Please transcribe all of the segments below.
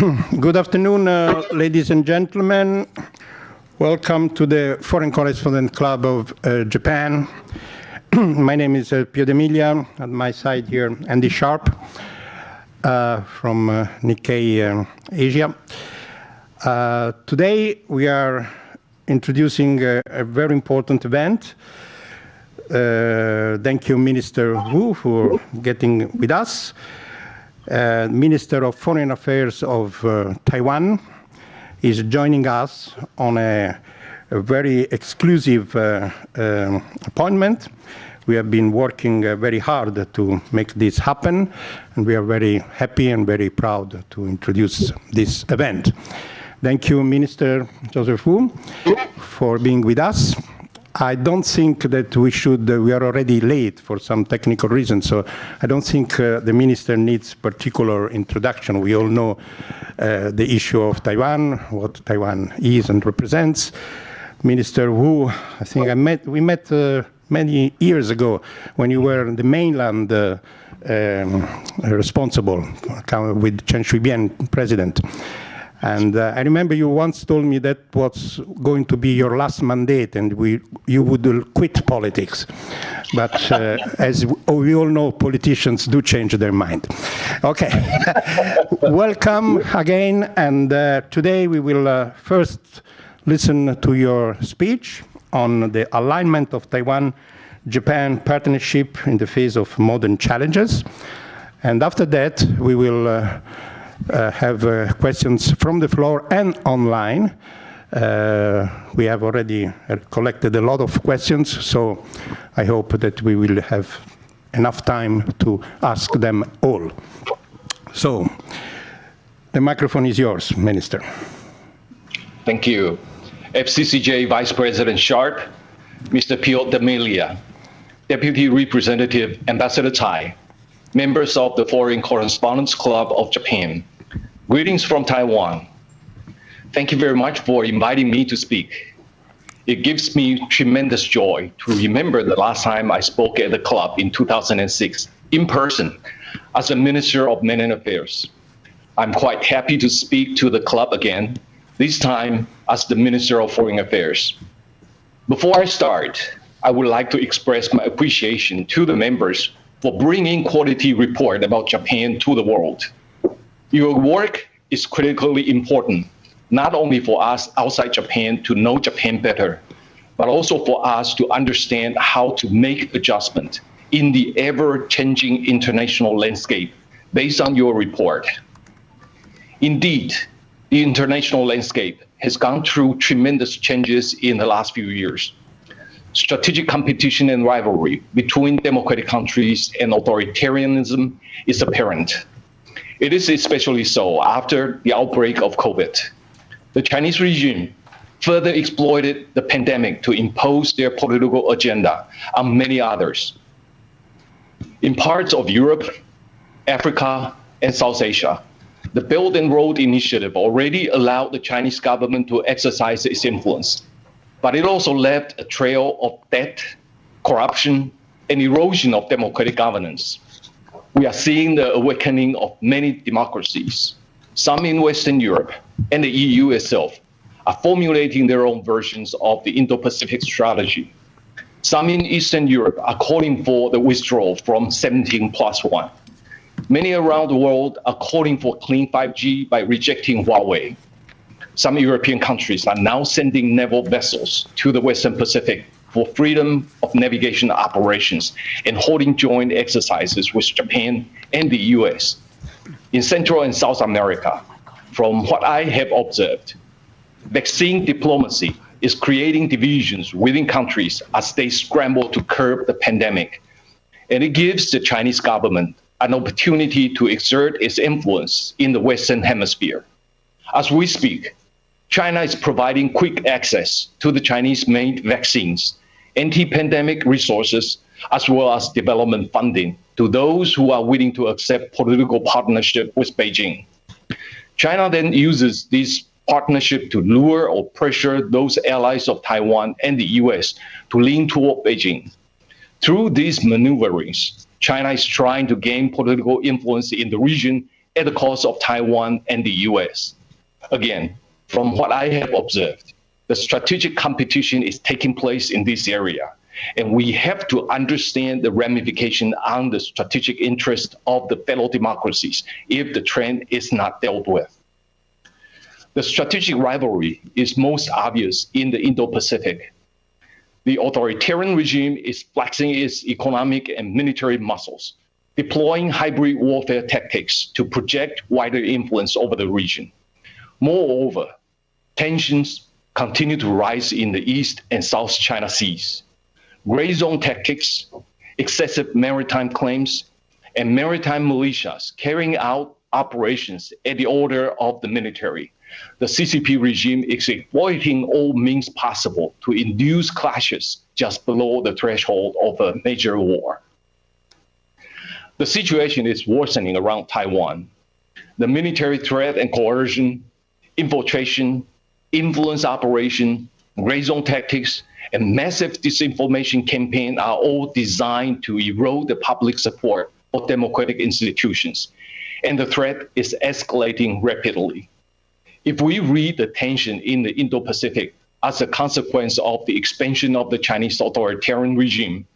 Good afternoon, ladies and gentlemen. Welcome to the Foreign Correspondent Club of Japan. My name is Pio D'Emilia. At my side here, Andy Sharp from Nikkei Asia. Today we are introducing a very important event. Thank you, Minister Wu, for getting with us. Minister of Foreign Affairs of Taiwan is joining us on a very exclusive appointment. We have been working very hard to make this happen, and we are very happy and very proud to introduce this event. Thank you, Minister Joseph Wu, for being with us. I don't think that we are already late for some technical reasons, so I don't think the minister needs particular introduction. We all know the issue of Taiwan, what Taiwan is and represents. Minister Wu, I think we met many years ago when you were the mainland responsible with Chen Shui-bian president. And I remember you once told me that was going to be your last mandate and you would quit politics. But as we all know, politicians do change their mind. Okay, welcome again. And today we will first listen to your speech on the alignment of Taiwan-Japan partnership in the face of modern challenges. And after that, we will have questions from the floor and online. We have already collected a lot of questions, so I hope that we will have enough time to ask them all. So, the microphone is yours, Minister. Thank you. FCCJ Vice President Sharp, Mr. Pio D'Emilia, Deputy Representative Ambassador Tai, members of the Foreign Correspondents Club of Japan, greetings from Taiwan. Thank you very much for inviting me to speak. It gives me tremendous joy to remember the last time I spoke at the club in 2006 in person as a Minister of Men and Affairs. I'm quite happy to speak to the club again, this time as the Minister of Foreign Affairs. Before I start, I would like to express my appreciation to the members for bringing quality report about Japan to the world. Your work is critically important, not only for us outside Japan to know Japan better, but also for us to understand how to make adjustment in the ever-changing international landscape based on your report. Indeed, the international landscape has gone through tremendous changes in the last few years. Strategic competition and rivalry between democratic countries and authoritarianism is apparent. It is especially so after the outbreak of COVID. The Chinese regime further exploited the pandemic to impose their political agenda on many others. In parts of Europe, Africa, and South Asia, the Belt and Road Initiative already allowed the Chinese government to exercise its influence. But it also left a trail of debt, corruption, and erosion of democratic governance. We are seeing the awakening of many democracies. Some in Western Europe and the EU itself are formulating their own versions of the Indo-Pacific strategy. Some in Eastern Europe are calling for the withdrawal from 17+1. Many around the world are calling for clean 5G by rejecting Huawei. Some European countries are now sending naval vessels to the Western Pacific for freedom of navigation operations and holding joint exercises with Japan and the US. In Central and South America, from what I have observed, vaccine diplomacy is creating divisions within countries as they scramble to curb the pandemic. And it gives the Chinese government an opportunity to exert its influence in the Western Hemisphere. As we speak, China is providing quick access to the Chinese-made vaccines, anti-pandemic resources, as well as development funding to those who are willing to accept political partnership with Beijing. China then uses this partnership to lure or pressure those allies of Taiwan and the US to lean toward Beijing. Through these maneuverings, China is trying to gain political influence in the region at the cost of Taiwan and the US. Again, from what I have observed, the strategic competition is taking place in this area, and we have to understand the ramification on the strategic interest of the fellow democracies if the trend is not dealt with. The strategic rivalry is most obvious in the Indo-Pacific. The authoritarian regime is flexing its economic and military muscles, deploying hybrid warfare tactics to project wider influence over the region. Moreover, tensions continue to rise in the East and South China Seas. Gray zone tactics, excessive maritime claims, and maritime militias carrying out operations at the order of the military. The CCP regime is exploiting all means possible to induce clashes just below the threshold of a major war. The situation is worsening around Taiwan. The military threat and coercion, infiltration, influence operation, gray zone tactics, and massive disinformation campaign are all designed to erode the public support of democratic institutions, and the threat is escalating rapidly. If we read the tension in the Indo-Pacific as a consequence of the expansion of the Chinese authoritarian regime,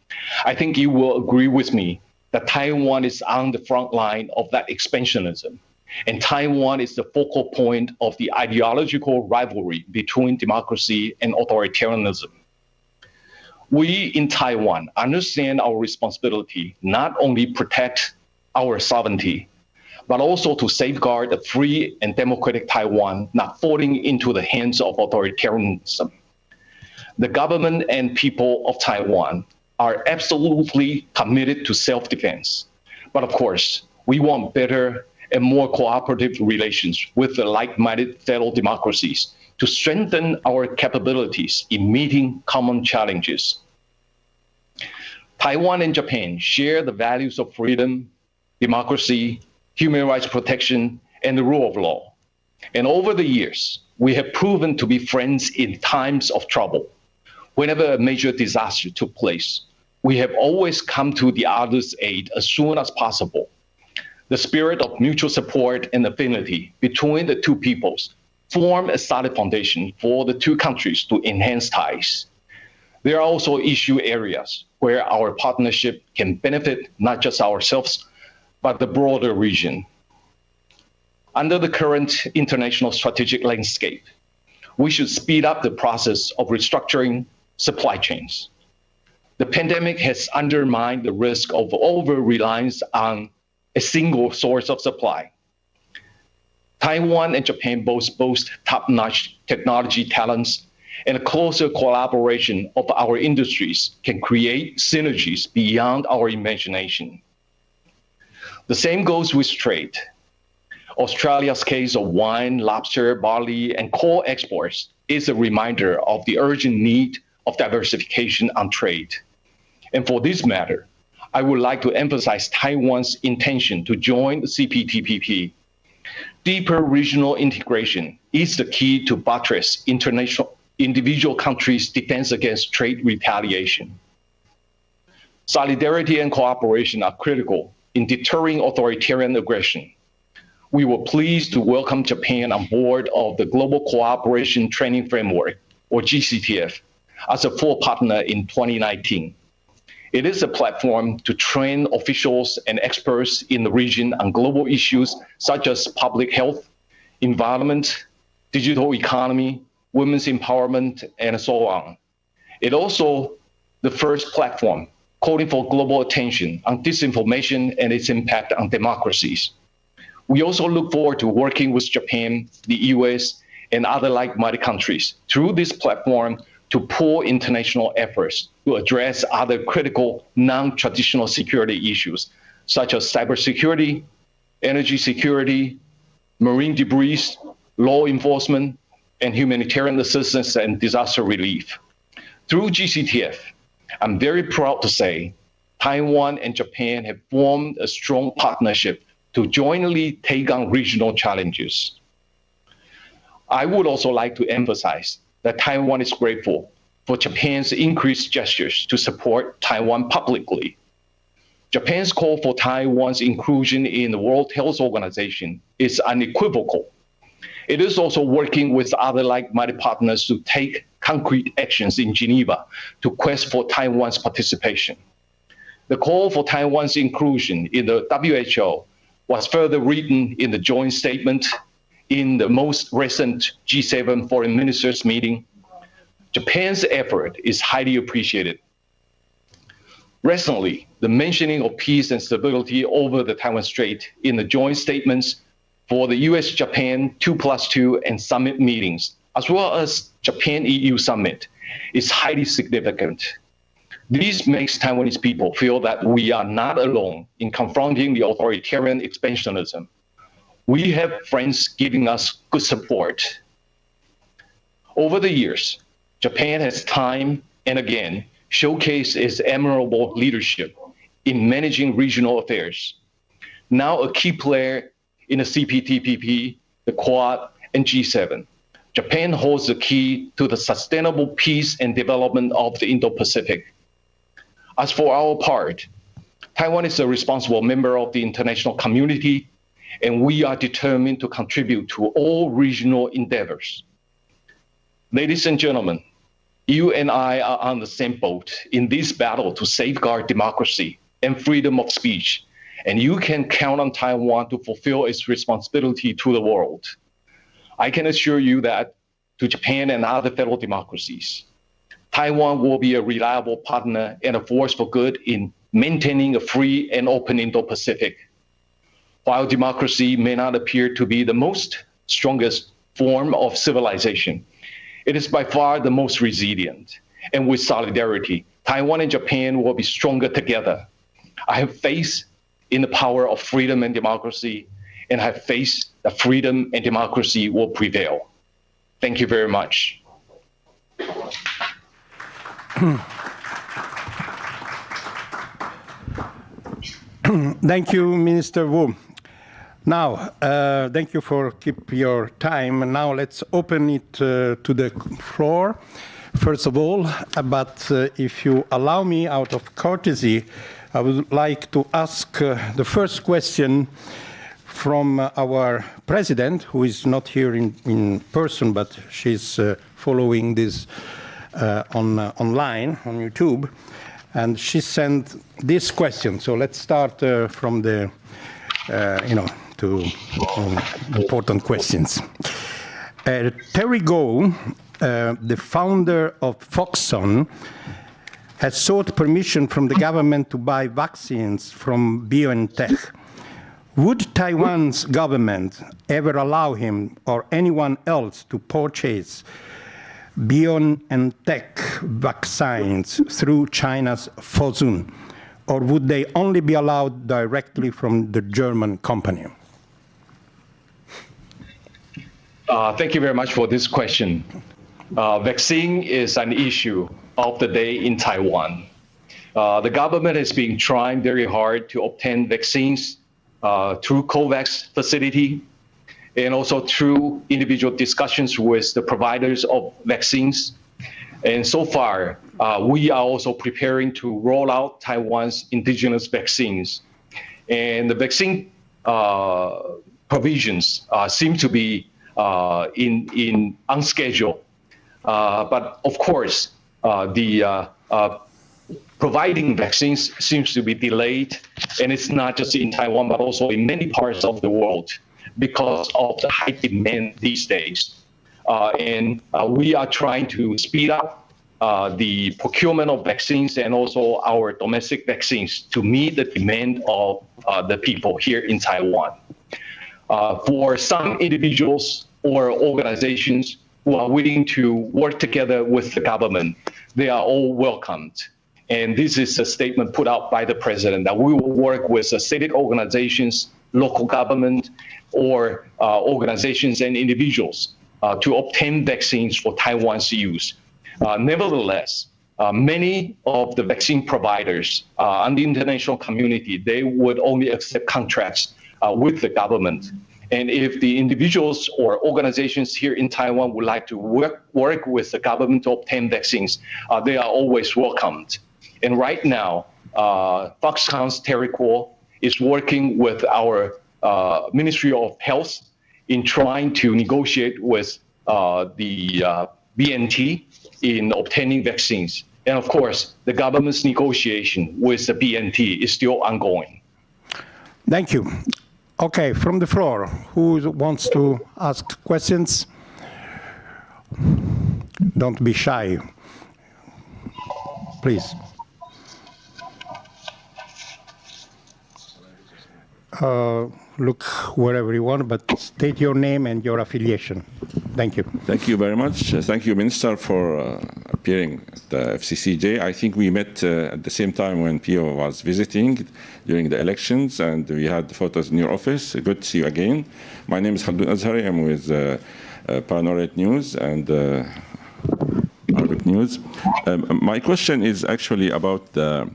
I think you will agree with me that Taiwan is on the front line of that expansionism, and Taiwan is the focal point of the ideological rivalry between democracy and authoritarianism. We in Taiwan understand our responsibility not only protect our sovereignty, but also to safeguard a free and democratic Taiwan not falling into the hands of authoritarianism. The government and people of Taiwan are absolutely committed to self-defense. But of course, we want better and more cooperative relations with the like-minded fellow democracies to strengthen our capabilities in meeting common challenges. Taiwan and Japan share the values of freedom, democracy, human rights protection, and the rule of law. And over the years, we have proven to be friends in times of trouble. Whenever a major disaster took place, we have always come to the other's aid as soon as possible. The spirit of mutual support and affinity between the two peoples form a solid foundation for the two countries to enhance ties. There are also issue areas where our partnership can benefit not just ourselves, but the broader region. Under the current international strategic landscape, we should speed up the process of restructuring supply chains. The pandemic has undermined the risk of over-reliance on a single source of supply. Taiwan and Japan both boast top-notch technology talents, and a closer collaboration of our industries can create synergies beyond our imagination. The same goes with trade. Australia's case of wine, lobster, barley, and coal exports is a reminder of the urgent need of diversification on trade. And for this matter, I would like to emphasize Taiwan's intention to join the CPTPP. Deeper regional integration is the key to buttress individual countries' defense against trade retaliation. Solidarity and cooperation are critical in deterring authoritarian aggression. We were pleased to welcome Japan on board of the Global Cooperation Training Framework, or GCTF, as a full partner in 2019. It is a platform to train officials and experts in the region on global issues such as public health, environment, digital economy, women's empowerment, and so on. It also the first platform calling for global attention on disinformation and its impact on democracies. We also look forward to working with Japan, the US, and other like-minded countries through this platform to pull international efforts to address other critical non-traditional security issues, such as cybersecurity, energy security, marine debris, law enforcement, and humanitarian assistance and disaster relief. Through GCTF, I'm very proud to say Taiwan and Japan have formed a strong partnership to jointly take on regional challenges. I would also like to emphasize that Taiwan is grateful for Japan's increased gestures to support Taiwan publicly. Japan's call for Taiwan's inclusion in the World Health Organization is unequivocal. It is also working with other like-minded partners to take concrete actions in Geneva to quest for Taiwan's participation. The call for Taiwan's inclusion in the WHO was further written in the joint statement in the most recent G7 foreign ministers meeting. Japan's effort is highly appreciated. Recently, the mentioning of peace and stability over the Taiwan Strait in the joint statements for the US-Japan 2+2 and summit meetings, as well as Japan-EU summit, is highly significant. This makes Taiwanese people feel that we are not alone in confronting the authoritarian expansionism. We have friends giving us good support. Over the years, Japan has time and again showcased its admirable leadership in managing regional affairs. Now a key player in the CPTPP, the Quad, and G7, Japan holds the key to the sustainable peace and development of the Indo-Pacific. As for our part, Taiwan is a responsible member of the international community, and we are determined to contribute to all regional endeavors. Ladies and gentlemen, you and I are on the same boat in this battle to safeguard democracy and freedom of speech, and you can count on Taiwan to fulfill its responsibility to the world. I can assure you that to Japan and other fellow democracies, Taiwan will be a reliable partner and a force for good in maintaining a free and open Indo-Pacific. While democracy may not appear to be the most strongest form of civilization, it is by far the most resilient. And with solidarity, Taiwan and Japan will be stronger together. I have faith in the power of freedom and democracy, and I have faith that freedom and democracy will prevail. Thank you very much. Thank you, Minister Wu. Now, thank you for keep your time. Now let's open it to the floor, first of all. But if you allow me, out of courtesy, I would like to ask the first question from our president, who is not here in person, but she's following this online on YouTube, and she sent this question. So let's start from the, important questions. Terry Goh, the founder of Foxconn, has sought permission from the government to buy vaccines from BioNTech. Would Taiwan's government ever allow him or anyone else to purchase BioNTech vaccines through China's Fosun, or would they only be allowed directly from the German company? Thank you very much for this question. Vaccine is an issue of the day in Taiwan. The government has been trying very hard to obtain vaccines through COVAX facility and also through individual discussions with the providers of vaccines. And so far, we are also preparing to roll out Taiwan's indigenous vaccines. And the vaccine provisions seem to be on schedule. But of course, the providing vaccines seems to be delayed, and it's not just in Taiwan, but also in many parts of the world because of the high demand these days. And we are trying to speed up the procurement of vaccines and also our domestic vaccines to meet the demand of the people here in Taiwan. For some individuals or organizations who are willing to work together with the government, they are all welcomed. And this is a statement put out by the president that we will work with state organizations, local government, or organizations and individuals to obtain vaccines for Taiwan's use. Nevertheless, many of the vaccine providers and the international community, they would only accept contracts with the government. And if the individuals or organizations here in Taiwan would like to work with the government to obtain vaccines, they are always welcomed. And right now, Foxconn's Terry Kuo is working with our Ministry of Health in trying to negotiate with the BNT in obtaining vaccines. And of course, the government's negotiation with the BNT is still ongoing. Thank you. Okay, from the floor, who wants to ask questions? Don't be shy. Please. Look wherever you want, but state your name and your affiliation. Thank you. Thank you very much. Thank you, Minister, for appearing at the FCCJ. I think we met at the same time when Pio was visiting during the elections, and we had photos in your office. Good to see you again. My name is Khaldun Azhari. I'm with Panorate News and Arabic News. My question is actually about the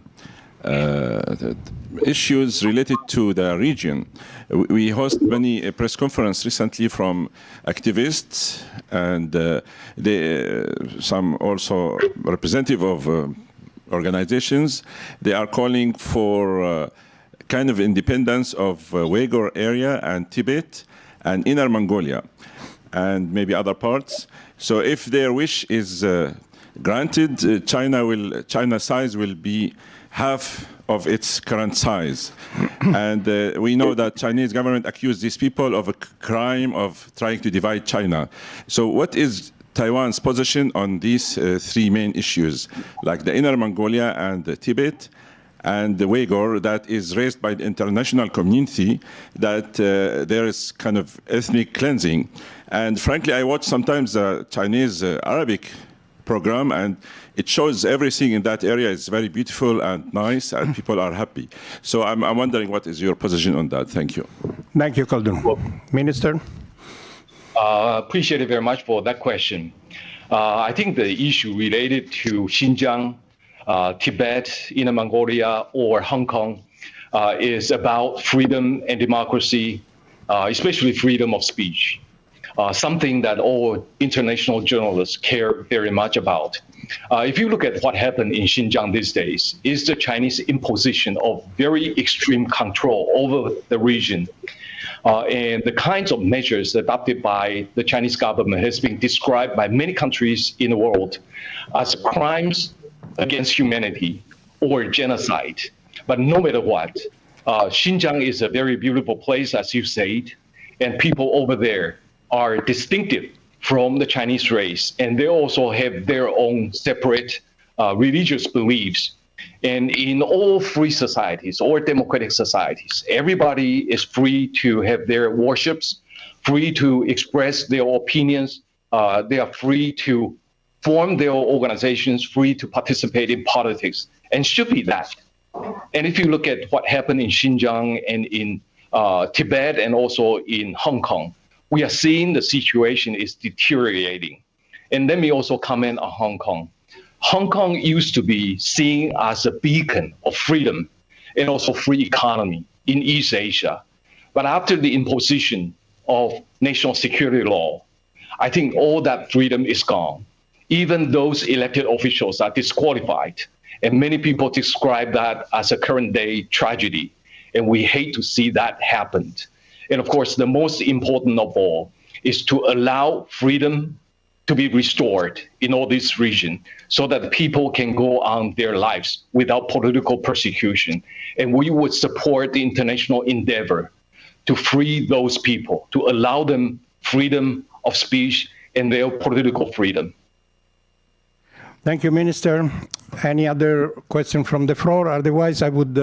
issues related to the region. We host many press conferences recently from activists and some also representative of organizations. They are calling for kind of independence of Uyghur area and Tibet and Inner Mongolia and maybe other parts. So if their wish is granted, China's size will be half of its current size. And we know that Chinese government accused these people of a crime of trying to divide China. So what is Taiwan's position on these three main issues, like the Inner Mongolia and the Tibet and the Uyghur, that is raised by the international community, that there is kind of ethnic cleansing? And frankly, I watch sometimes the Chinese Arabic program, and it shows everything in that area is very beautiful and nice, and people are happy. So I'm wondering, what is your position on that? Thank you. Thank you, Khaldun. Minister? Appreciate it very much for that question. I think the issue related to Xinjiang, Tibet, Inner Mongolia, or Hong Kong is about freedom and democracy, especially freedom of speech. Something that all international journalists care very much about. If you look at what happened in Xinjiang these days, is the Chinese imposition of very extreme control over the region. And the kinds of measures adopted by the Chinese government has been described by many countries in the world as crimes against humanity or genocide. But no matter what, Xinjiang is a very beautiful place, as you said, and people over there are distinctive from the Chinese race, and they also have their own separate religious beliefs. And in all free societies or democratic societies, everybody is free to have their worships, free to express their opinions. They are free to form their organizations, free to participate in politics, and should be that. And if you look at what happened in Xinjiang and in Tibet and also in Hong Kong, we are seeing the situation is deteriorating. And let me also comment on Hong Kong. Hong Kong used to be seen as a beacon of freedom and also free economy in East Asia. But after the imposition of national security law, I think all that freedom is gone. Even those elected officials are disqualified. And many people describe that as a current day tragedy. And we hate to see that happen. And of course, the most important of all is to allow freedom to be restored in all this region so that people can go on their lives without political persecution. And we would support the international endeavor to free those people, to allow them freedom of speech and their political freedom. Thank you, Minister. Any other question from the floor? Otherwise, I would,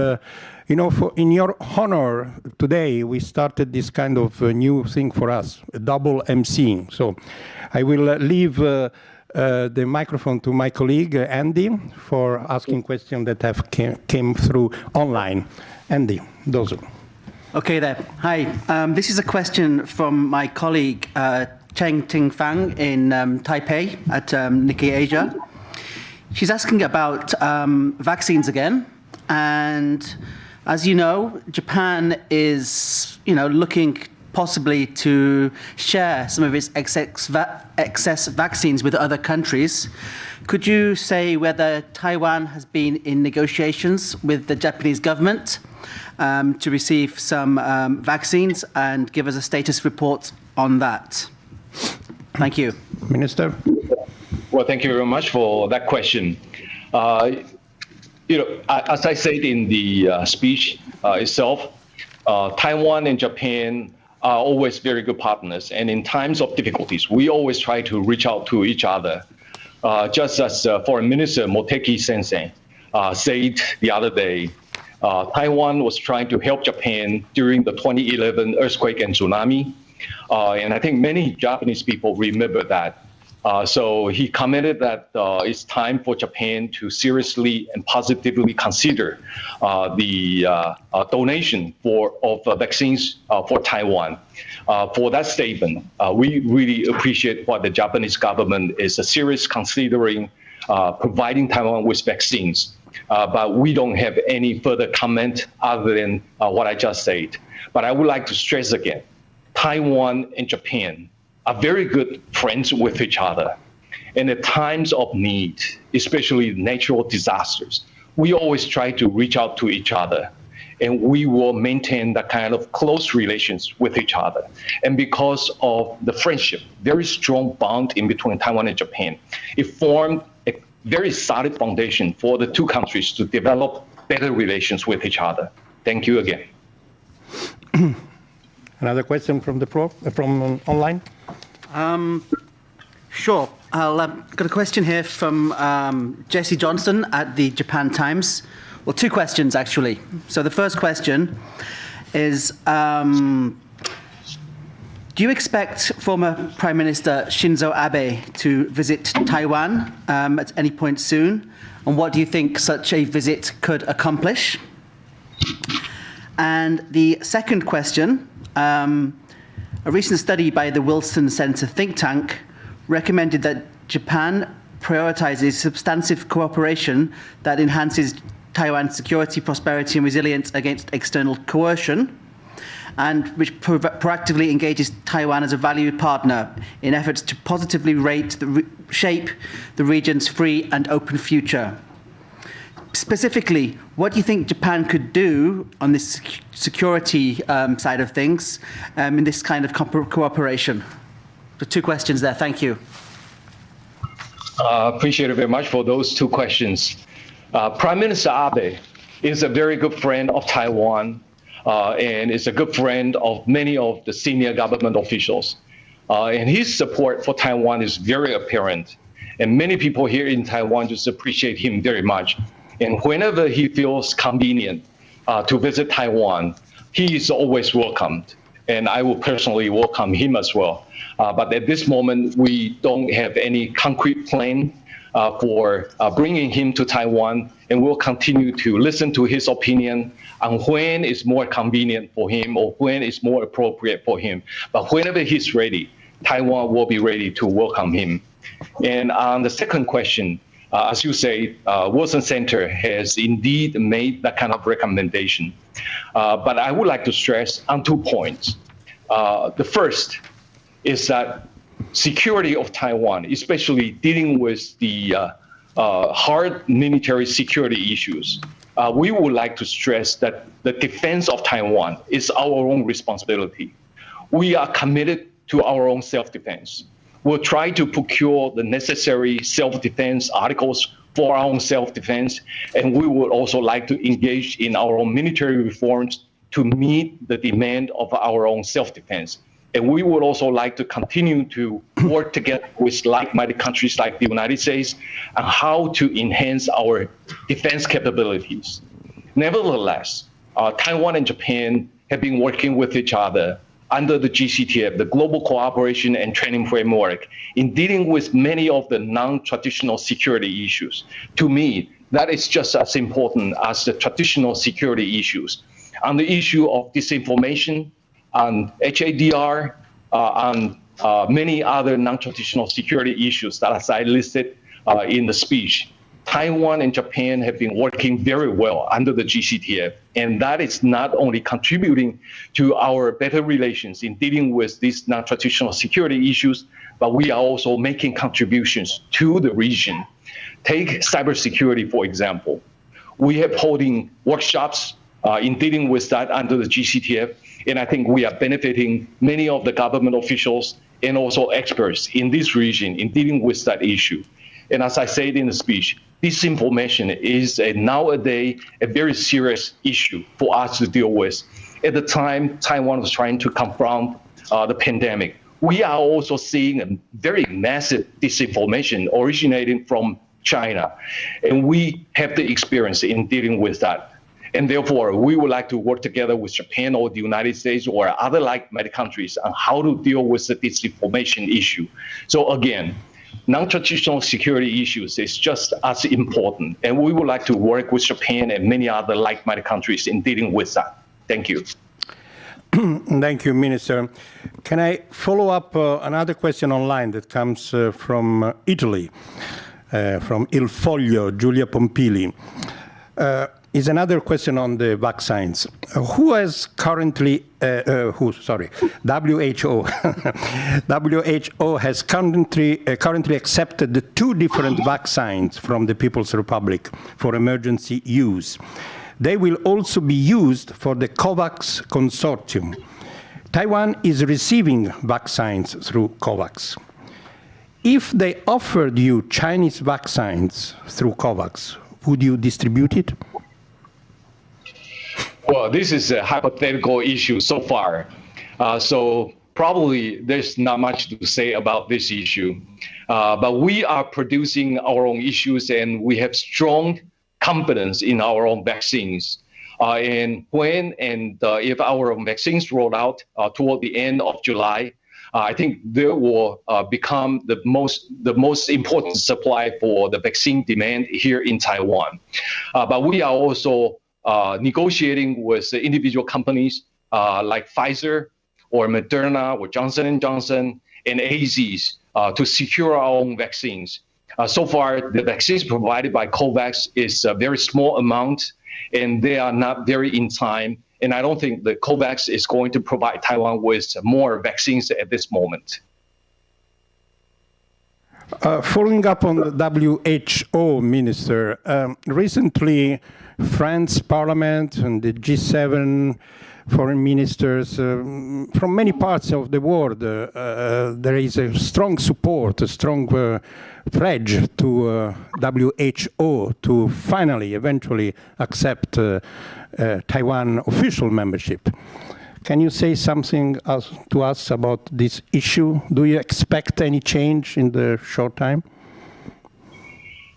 in your honor, today we started this kind of new thing for us, a double emceeing. So I will leave the microphone to my colleague, Andy, for asking questions that have came through online. Andy, dozo. Okay there. Hi. This is a question from my colleague, Cheng Ting Fang in Taipei at Nikkei Asia. She's asking about vaccines again. And as you know, Japan is, looking possibly to share some of its excess vaccines with other countries Could you say whether Taiwan has been in negotiations with the Japanese government to receive some vaccines, and give us a status report on that? Thank you. Minister? Well, thank you very much for that question. As I said in the speech itself, Taiwan and Japan are always very good partners. And in times of difficulties, we always try to reach out to each other. Just as Foreign Minister Motegi Sensei said the other day, Taiwan was trying to help Japan during the 2011 earthquake and tsunami. And I think many Japanese people remember that. So he commented that it's time for Japan to seriously and positively consider the donation of vaccines for Taiwan. For that statement, we really appreciate what the Japanese government is serious considering providing Taiwan with vaccines. But we don't have any further comment other than what I just said. But I would like to stress again, Taiwan and Japan are very good friends with each other. And at times of need, especially natural disasters, we always try to reach out to each other. And we will maintain that kind of close relations with each other. And because of the friendship, very strong bond in between Taiwan and Japan, it formed a very solid foundation for the two countries to develop better relations with each other. Thank you again. Another question from the floor, from online? Sure. I've got a question here from Jesse Johnson at the Japan Times. Well, two questions, actually. So the first question is, do you expect former Prime Minister Shinzo Abe to visit Taiwan at any point soon? And what do you think such a visit could accomplish? And the second question, a recent study by the Wilson Center think tank recommended that Japan prioritizes substantive cooperation that enhances Taiwan's security, prosperity, and resilience against external coercion, and which proactively engages Taiwan as a valued partner in efforts to positively shape the region's free and open future. Specifically, what do you think Japan could do on this security side of things in this kind of cooperation? So two questions there. Thank you. Appreciate it very much for those two questions. Prime Minister Abe is a very good friend of Taiwan and is a good friend of many of the senior government officials. And his support for Taiwan is very apparent. And many people here in Taiwan just appreciate him very much. And whenever he feels convenient to visit Taiwan, he is always welcomed. And I will personally welcome him as well. But at this moment, we don't have any concrete plan for bringing him to Taiwan, and we'll continue to listen to his opinion on when is more convenient for him or when is more appropriate for him. But whenever he's ready, Taiwan will be ready to welcome him. And on the second question, as you say, Wilson Center has indeed made that kind of recommendation. But I would like to stress on 2 points. The first is that security of Taiwan, especially dealing with the hard military security issues, we would like to stress that the defense of Taiwan is our own responsibility. We are committed to our own self-defense. We'll try to procure the necessary self-defense articles for our own self-defense, and we would also like to engage in our own military reforms to meet the demand of our own self-defense. And we would also like to continue to work together with like-minded countries like the United States on how to enhance our defense capabilities. Nevertheless, Taiwan and Japan have been working with each other under the GCTF, the Global Cooperation and Training Framework, in dealing with many of the non-traditional security issues. To me, that is just as important as the traditional security issues. On the issue of disinformation, on HADR, on many other non-traditional security issues that, as I listed in the speech, Taiwan and Japan have been working very well under the GCTF, and that is not only contributing to our better relations in dealing with these non-traditional security issues, but we are also making contributions to the region Take cybersecurity, for example. We have holding workshops in dealing with that under the GCTF, and I think we are benefiting many of the government officials and also experts in this region in dealing with that issue. And as I said in the speech, disinformation is nowadays a very serious issue for us to deal with. At the time, Taiwan was trying to confront the pandemic. We are also seeing a very massive disinformation originating from China, and we have the experience in dealing with that. And therefore, we would like to work together with Japan or the United States or other like-minded countries on how to deal with the disinformation issue. So again, non-traditional security issues is just as important, and we would like to work with Japan and many other like-minded countries in dealing with that. Thank you. Thank you, Minister. Can I follow up another question online that comes from Italy, from Il Foglio, Giulia Pompili? Is another question on the vaccines. WHO has currently accepted the 2 different vaccines from the People's Republic for emergency use. They will also be used for the COVAX consortium. Taiwan is receiving vaccines through COVAX. If they offered you Chinese vaccines through COVAX, would you distribute it? Well, this is a hypothetical issue so far. So probably there's not much to say about this issue. But we are producing our own issues, and we have strong confidence in our own vaccines. And when and if our vaccines roll out toward the end of July, I think they will become the most important supply for the vaccine demand here in Taiwan. But we are also negotiating with individual companies like Pfizer or Moderna or Johnson & Johnson and AZ's to secure our own vaccines. So far, the vaccines provided by COVAX is a very small amount, and they are not very in time. And I don't think the COVAX is going to provide Taiwan with more vaccines at this moment. Following up on the WHO, Minister, recently France Parliament and the G7 foreign ministers from many parts of the world, there is a strong support, a strong pledge to WHO to finally, eventually accept Taiwan official membership. Can you say something to us about this issue? Do you expect any change in the short time?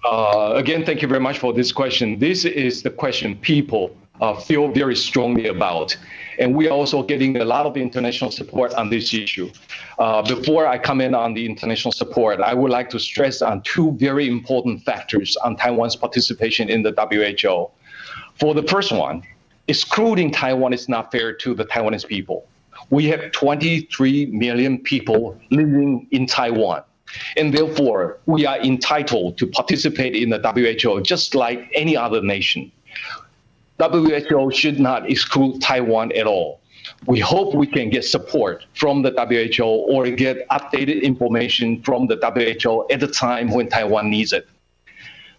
Again, thank you very much for this question. This is the question people feel very strongly about. And we are also getting a lot of international support on this issue. Before I comment on the international support, I would like to stress on 2 very important factors on Taiwan's participation in the WHO. For the first one, excluding Taiwan is not fair to the Taiwanese people. We have 23 million people living in Taiwan. And therefore, we are entitled to participate in the WHO just like any other nation. WHO should not exclude Taiwan at all. We hope we can get support from the WHO or get updated information from the WHO at the time when Taiwan needs it.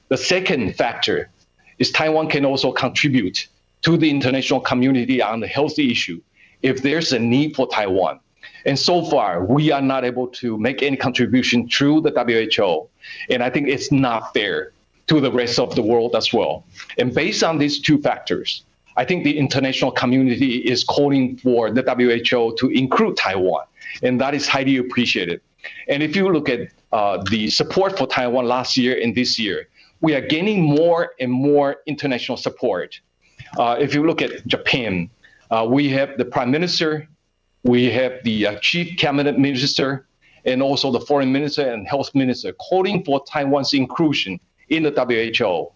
The second factor is Taiwan can also contribute to the international community on the health issue if there's a need for Taiwan. And so far, we are not able to make any contribution through the WHO. And I think it's not fair to the rest of the world as well. And based on these 2 factors, I think the international community is calling for the WHO to include Taiwan. And that is highly appreciated. And if you look at the support for Taiwan last year and this year, we are gaining more and more international support. If you look at Japan, we have the Prime Minister, we have the Chief Cabinet Minister, and also the Foreign Minister and Health Minister calling for Taiwan's inclusion in the WHO.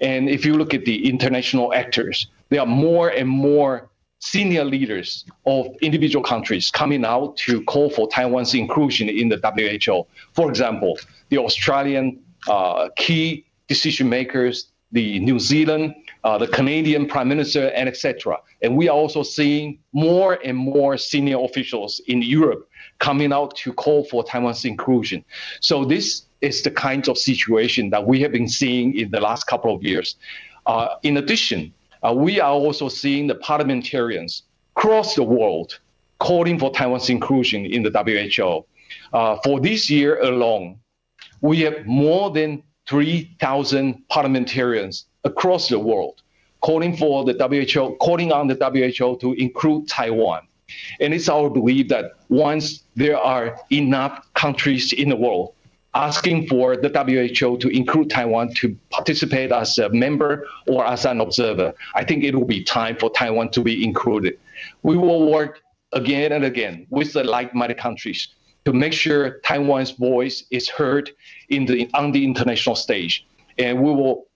And if you look at the international actors, there are more and more senior leaders of individual countries coming out to call for Taiwan's inclusion in the WHO. For example, the Australian key decision makers, the New Zealand, the Canadian Prime Minister, and etc. And we are also seeing more and more senior officials in Europe coming out to call for Taiwan's inclusion. So this is the kinds of situation that we have been seeing in the last couple of years. In addition, we are also seeing the parliamentarians across the world calling for Taiwan's inclusion in the WHO. For this year alone, we have more than 3,000 parliamentarians across the world calling for the WHO, calling on the WHO to include Taiwan. And it's our belief that once there are enough countries in the world asking for the WHO to include Taiwan to participate as a member or as an observer, I think it will be time for Taiwan to be included. We will work again and again with the like-minded countries to make sure Taiwan's voice is heard on the international stage. And we will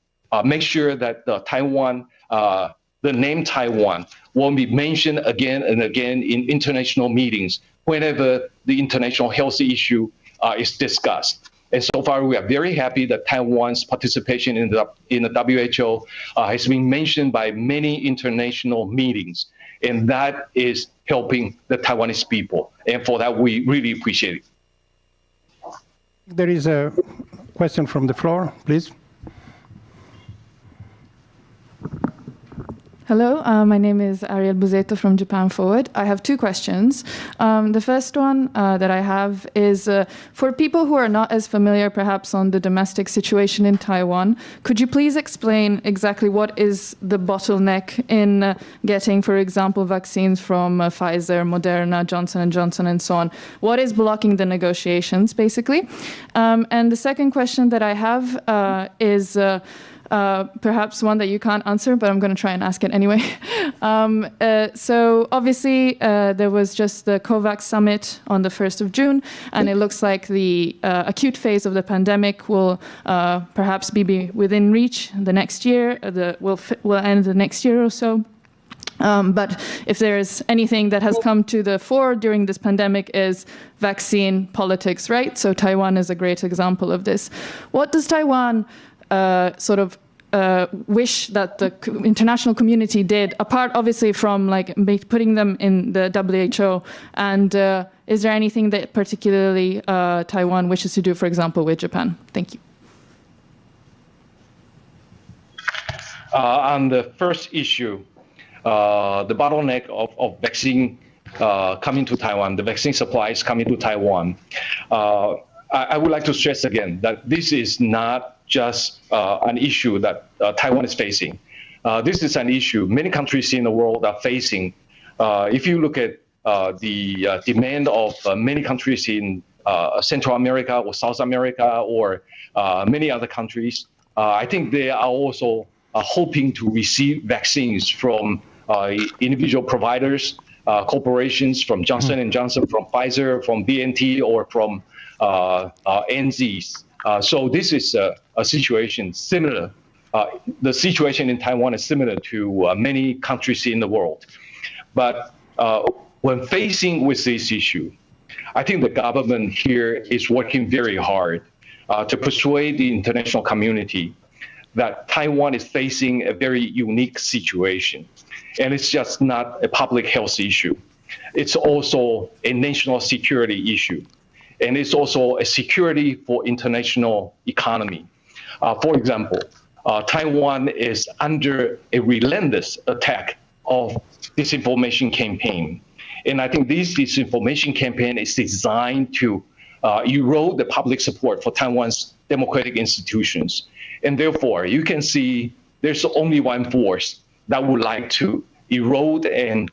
make sure that the name Taiwan will be mentioned again and again in international meetings whenever the international health issue is discussed. And so far, we are very happy that Taiwan's participation in the WHO has been mentioned by many international meetings, and that is helping the Taiwanese people. And for that, we really appreciate it. There is a question from the floor, please. Hello, my name is Ariel Buzeto from Japan Forward. I have two questions. The first one that I have is for people who are not as familiar perhaps on the domestic situation in Taiwan, could you please explain exactly what is the bottleneck in getting, for example, vaccines from Pfizer, Moderna, Johnson & Johnson, and so on? What is blocking the negotiations, basically? And the second question that I have is perhaps one that you can't answer, but I'm going to try and ask it anyway. So obviously there was just the COVAX summit on the 1st of June, and it looks like the acute phase of the pandemic will perhaps be within reach the next year, will end the next year or so. But if there is anything that has come to the fore during this pandemic is vaccine politics, right? So Taiwan is a great example of this. What does Taiwan wish that the international community did, apart obviously from like putting them in the WHO? And is there anything that particularly Taiwan wishes to do, for example, with Japan? Thank you. On the first issue, the bottleneck of vaccine coming to Taiwan, the vaccine supplies coming to Taiwan, I would like to stress again that this is not just an issue that Taiwan is facing. This is an issue many countries in the world are facing. If you look at the demand of many countries in Central America or South America or many other countries, I think they are also hoping to receive vaccines from individual providers, corporations, from Johnson & Johnson, from Pfizer, from BNT, or from NZs. So this is a situation similar. The situation in Taiwan is similar to many countries in the world. But when facing with this issue, I think the government here is working very hard to persuade the international community that Taiwan is facing a very unique situation. And it's just not a public health issue. It's also a national security issue. And it's also a security for international economy. For example, Taiwan is under a relentless attack of disinformation campaign. And I think this disinformation campaign is designed to erode the public support for Taiwan's democratic institutions. And therefore, you can see there's only one force that would like to erode and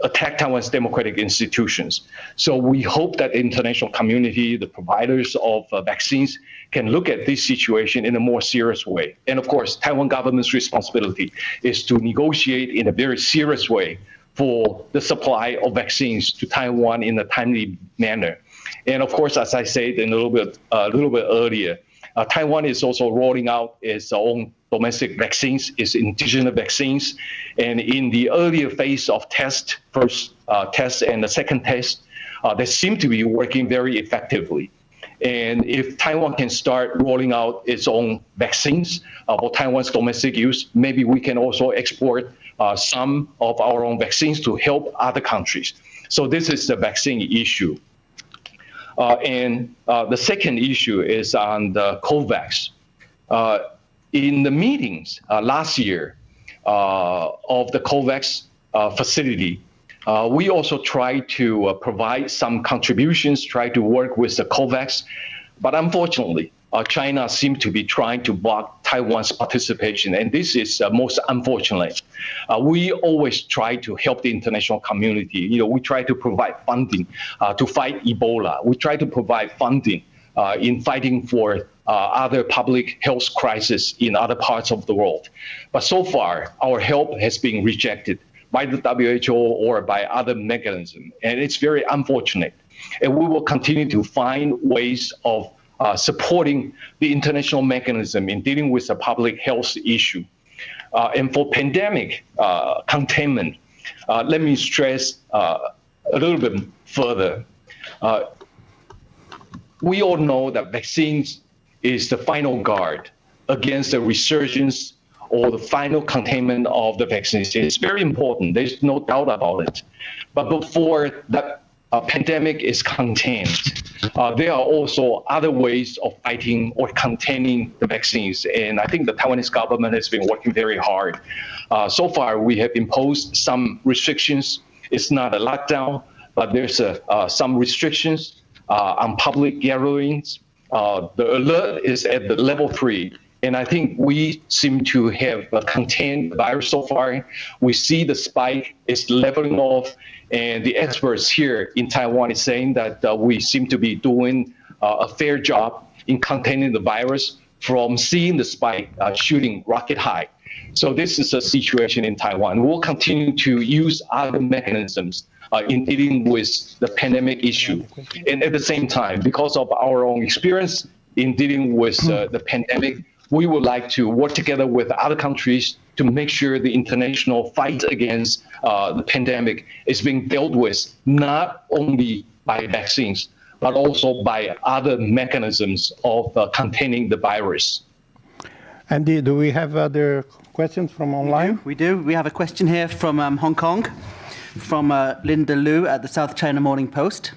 attack Taiwan's democratic institutions. So we hope that the international community, the providers of vaccines, can look at this situation in a more serious way. And of course, Taiwan government's responsibility is to negotiate in a very serious way for the supply of vaccines to Taiwan in a timely manner. And of course, as I said a little bit earlier, Taiwan is also rolling out its own domestic vaccines, its indigenous vaccines. And in the earlier phase of first test and the second test, they seem to be working very effectively. And if Taiwan can start rolling out its own vaccines for Taiwan's domestic use, maybe we can also export some of our own vaccines to help other countries. So this is the vaccine issue. And the second issue is on the COVAX. In the meetings last year of the COVAX facility, we also tried to provide some contributions, try to work with the COVAX, but unfortunately, China seemed to be trying to block Taiwan's participation, and this is most unfortunate. We always try to help the international community. We try to provide funding to fight Ebola. We try to provide funding in fighting for other public health crises in other parts of the world. But so far, our help has been rejected by the WHO or by other mechanisms, and it's very unfortunate. And we will continue to find ways of supporting the international mechanism in dealing with the public health issue. And for pandemic containment, let me stress a little bit further. We all know that vaccines is the final guard against the resurgence or the final containment of the vaccines. It's very important. There's no doubt about it. But before that pandemic is contained, there are also other ways of fighting or containing the vaccines. And I think the Taiwanese government has been working very hard. So far, we have imposed some restrictions. It's not a lockdown, but there's some restrictions on public gatherings. The alert is at the level 3. And I think we seem to have contained the virus so far. We see the spike is leveling off, and the experts here in Taiwan is saying that we seem to be doing a fair job in containing the virus from seeing the spike shooting rocket high. So this is a situation in Taiwan. We'll continue to use other mechanisms in dealing with the pandemic issue. And at the same time, because of our own experience in dealing with the pandemic, we would like to work together with other countries to make sure the international fight against the pandemic is being dealt with not only by vaccines, but also by other mechanisms of containing the virus. Andy, do we have other questions from online? We do. We have a question here from Hong Kong, from Linda Liu at the South China Morning Post.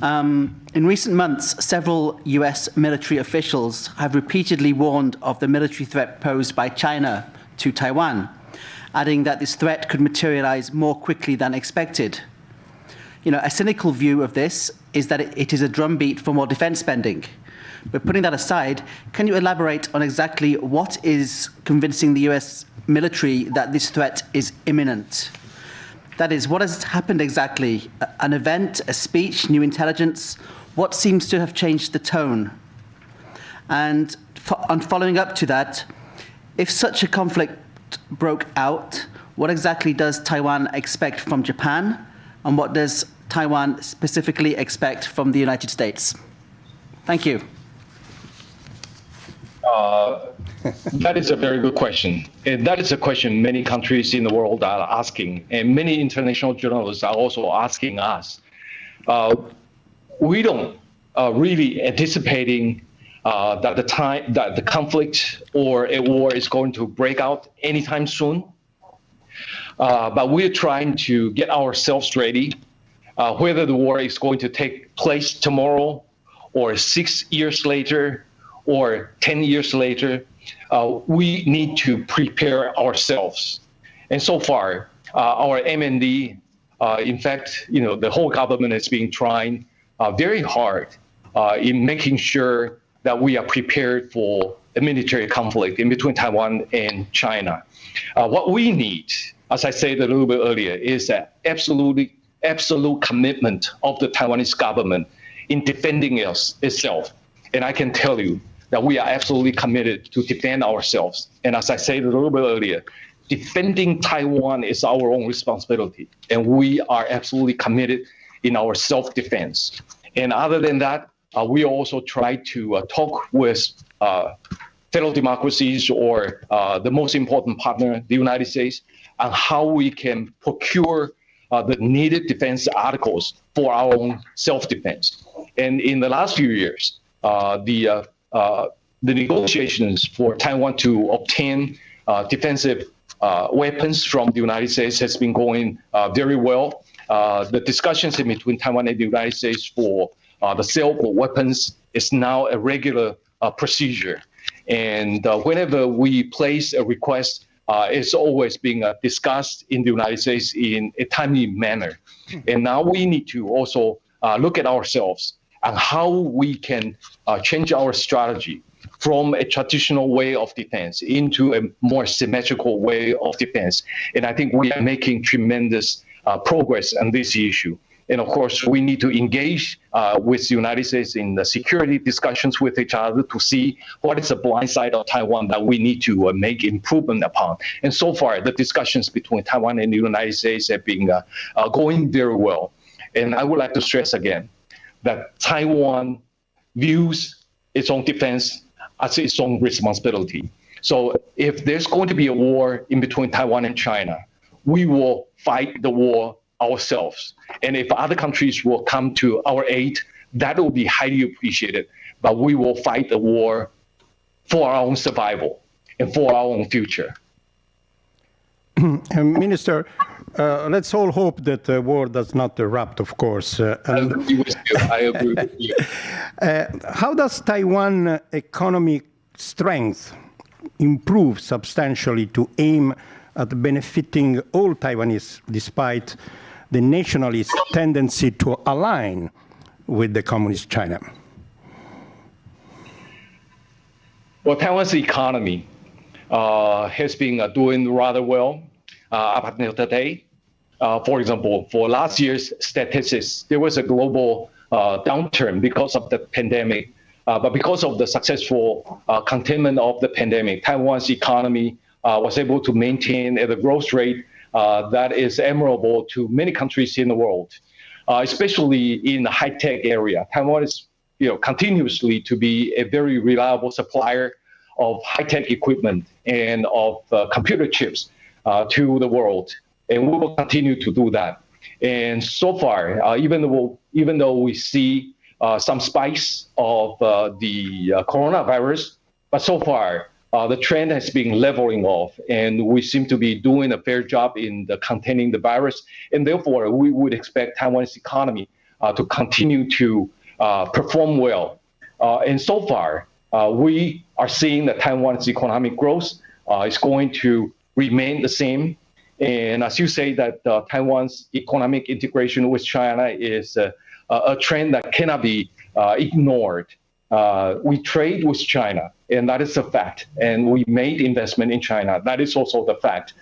In recent months, several US military officials have repeatedly warned of the military threat posed by China to Taiwan, adding that this threat could materialize more quickly than expected. A cynical view of this is that it is a drumbeat for more defense spending. But putting that aside, can you elaborate on exactly what is convincing the US military that this threat is imminent? That is, what has happened exactly? An event, a speech, new intelligence? What seems to have changed the tone? And following up to that, if such a conflict broke out, what exactly does Taiwan expect from Japan? And what does Taiwan specifically expect from the United States? Thank you. That is a very good question. And that is a question many countries in the world are asking, and many international journalists are also asking us. We don't really anticipating that the conflict or a war is going to break out anytime soon. But we're trying to get ourselves ready, whether the war is going to take place tomorrow or 6 years later or 10 years later. We need to prepare ourselves. And so far, our MND, in fact, the whole government has been trying very hard in making sure that we are prepared for a military conflict in between Taiwan and China. What we need, as I said a little bit earlier, is an absolute commitment of the Taiwanese government in defending itself. And I can tell you that we are absolutely committed to defend ourselves. And as I said a little bit earlier, defending Taiwan is our own responsibility. And we are absolutely committed in our self-defense. And other than that, we also try to talk with fellow democracies or the most important partner, the United States, on how we can procure the needed defense articles for our own self-defense. And in the last few years, the negotiations for Taiwan to obtain defensive weapons from the United States has been going very well. The discussions in between Taiwan and the United States for the sale of weapons is now a regular procedure. And whenever we place a request, it's always being discussed in the United States in a timely manner. And now we need to also look at ourselves and how we can change our strategy from a traditional way of defense into a more symmetrical way of defense. And I think we are making tremendous progress on this issue. And of course, we need to engage with the United States in the security discussions with each other to see what is the blind side of Taiwan that we need to make improvement upon. And so far, the discussions between Taiwan and the United States have been going very well. And I would like to stress again that Taiwan views its own defense as its own responsibility. So if there's going to be a war in between Taiwan and China, we will fight the war ourselves. And if other countries will come to our aid, that will be highly appreciated. But we will fight the war for our own survival and for our own future. Minister, let's all hope that the war does not erupt, of course. I agree with you. I agree with you. How does Taiwan economic strength improve substantially to aim at benefiting all Taiwanese, despite the nationalist tendency to align with the communist China? Well, Taiwan's economy has been doing rather well up until today. For example, for last year's statistics, there was a global downturn because of the pandemic. But because of the successful containment of the pandemic, Taiwan's economy was able to maintain at a growth rate that is admirable to many countries in the world, especially in the high-tech area. Taiwan is, continuously to be a very reliable supplier of high-tech equipment and of computer chips to the world, and we will continue to do that. And so far, even though we see some spikes of the coronavirus, but so far the trend has been leveling off, and we seem to be doing a fair job in containing the virus. And therefore, we would expect Taiwan's economy to continue to perform well. And so far, we are seeing that Taiwan's economic growth is going to remain the same. And as you say, that Taiwan's economic integration with China is a trend that cannot be ignored. We trade with China, and that is a fact. And we made investment in China. That is also the fact.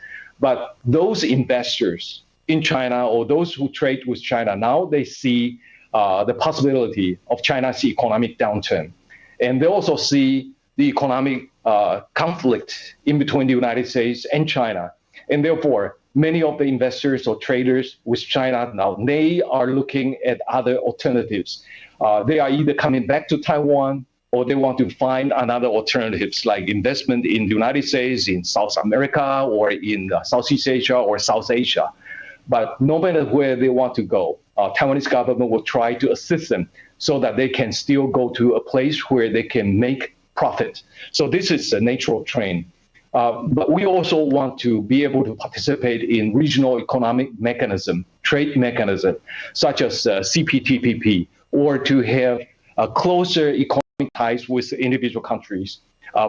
But those investors in China, or those who trade with China, now they see the possibility of China's economic downturn. And they also see the economic conflict in between the United States and China. And therefore, many of the investors or traders with China now, they are looking at other alternatives. They are either coming back to Taiwan, or they want to find another alternatives like investment in the United States, in South America, or in Southeast Asia or South Asia. But no matter where they want to go, Taiwanese government will try to assist them so that they can still go to a place where they can make profit. So this is a natural trend. But we also want to be able to participate in regional economic mechanism, trade mechanism, such as CPTPP, or to have a closer economic ties with individual countries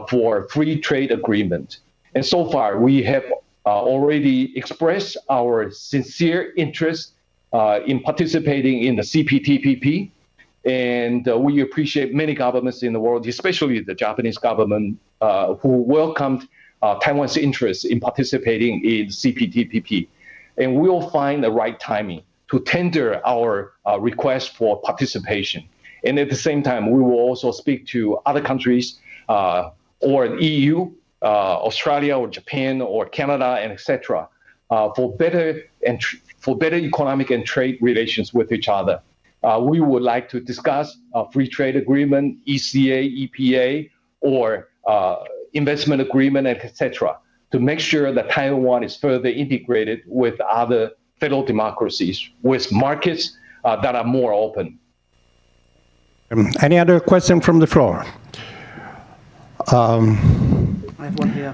for free trade agreement. And so far, we have already expressed our sincere interest in participating in the CPTPP. And we appreciate many governments in the world, especially the Japanese government, who welcomed Taiwan's interest in participating in CPTPP. And we will find the right timing to tender our request for participation. And at the same time, we will also speak to other countries or the EU, Australia or Japan or Canada, and etc. For better economic and trade relations with each other. We would like to discuss a free trade agreement, ECA, EPA, or investment agreement, etc., to make sure that Taiwan is further integrated with other federal democracies, with markets that are more open. Any other question from the floor? I have one here.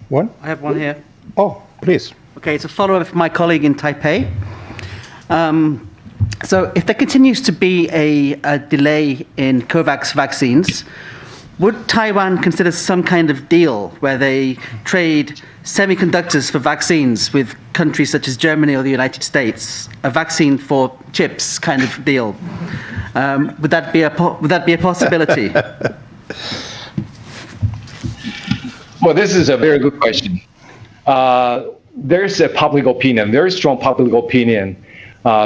What? I have one here. Oh, please. Okay, it's a follow-up from my colleague in Taipei. So if there continues to be a delay in COVAX vaccines, would Taiwan consider some kind of deal where they trade semiconductors for vaccines with countries such as Germany or the United States, a vaccine for chips kind of deal? Would that be a possibility? Well, this is a very good question. There's a public opinion, very strong public opinion,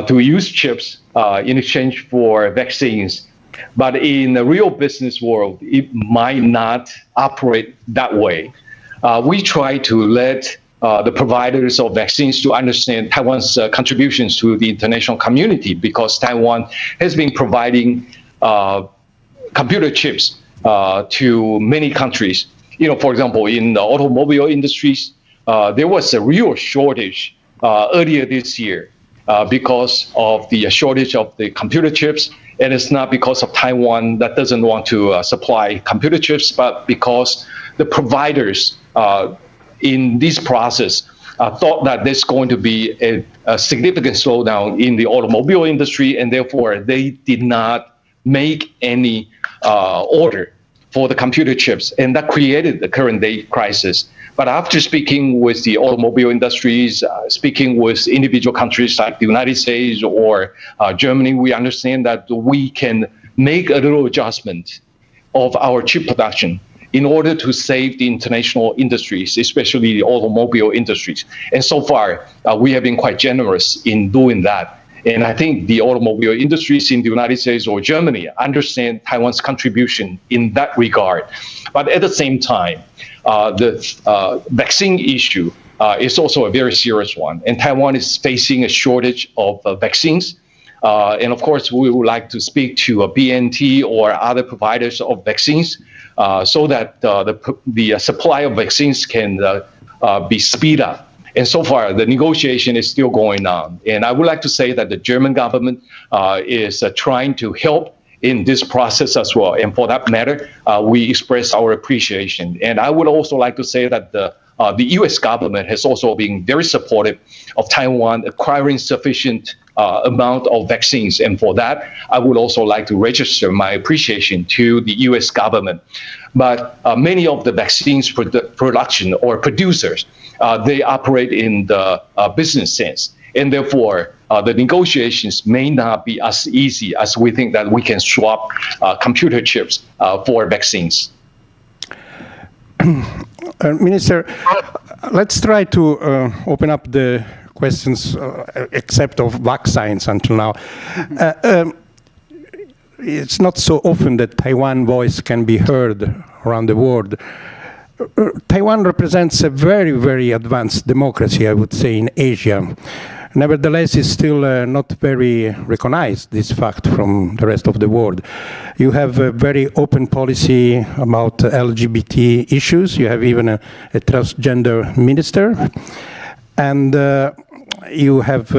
to use chips in exchange for vaccines. But in the real business world, it might not operate that way. We try to let the providers of vaccines to understand Taiwan's contributions to the international community, because Taiwan has been providing computer chips to many countries. For example, in the automobile industries, there was a real shortage earlier this year because of the shortage of the computer chips. And it's not because of Taiwan that doesn't want to supply computer chips, but because the providers in this process thought that there's going to be a significant slowdown in the automobile industry, and therefore they did not make any order for the computer chips, and that created the current day crisis. But after speaking with the automobile industries, speaking with individual countries like the United States or Germany, we understand that we can make a little adjustment of our chip production in order to save the international industries, especially the automobile industries. And so far, we have been quite generous in doing that. And I think the automobile industries in the United States or Germany understand Taiwan's contribution in that regard. But at the same time, the vaccine issue is also a very serious one. And Taiwan is facing a shortage of vaccines. And of course, we would like to speak to a BNT or other providers of vaccines so that the supply of vaccines can be speed up. And so far, the negotiation is still going on. And I would like to say that the German government is trying to help in this process as well. And for that matter, we express our appreciation. And I would also like to say that the U.S. government has also been very supportive of Taiwan acquiring sufficient amount of vaccines. And for that, I would also like to register my appreciation to the U.S. government. But many of the vaccines production or producers, they operate in the business sense. And therefore, the negotiations may not be as easy as we think that we can swap computer chips for vaccines. Minister, let's try to open up the questions, except of vaccines until now. It's not so often that Taiwan voice can be heard around the world. Taiwan represents a very, very advanced democracy, I would say, in Asia. Nevertheless, it's still not very recognized, this fact, from the rest of the world. You have a very open policy about LGBT issues. You have even a transgender minister. And you have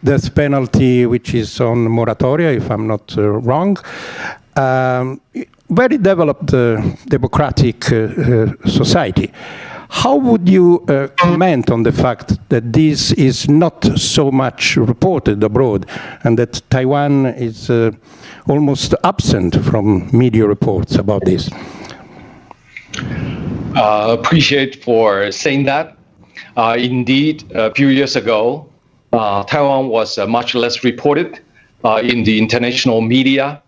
death penalty, which is on moratoria, if I'm not wrong. Very developed democratic society. How would you comment on the fact that this is not so much reported abroad and that Taiwan is almost absent from media reports about this? Appreciate for saying that. Indeed, a few years ago, Taiwan was much less reported in the international media.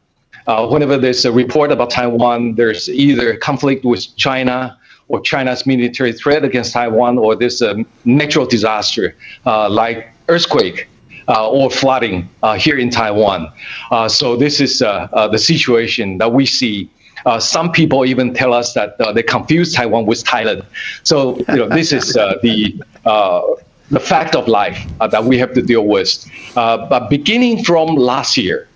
Whenever there's a report about Taiwan, there's either conflict with China or China's military threat against Taiwan, or there's a natural disaster like earthquake or flooding here in Taiwan. So this is the situation that we see. Some people even tell us that they confuse Taiwan with Thailand. So this is the fact of life that we have to deal with. But beginning from last year,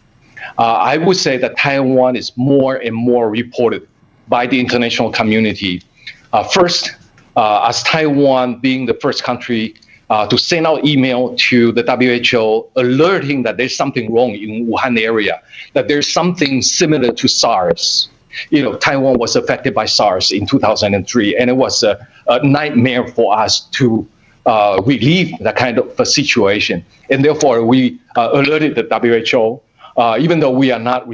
I would say that Taiwan is more and more reported by the international community. First, as Taiwan being the first country to send out email to the WHO alerting that there's something wrong in Wuhan area, that there's something similar to SARS. Taiwan was affected by SARS in 2003, and it was a nightmare for us to relieve that kind of a situation. And therefore, we alerted the WHO, even though we are not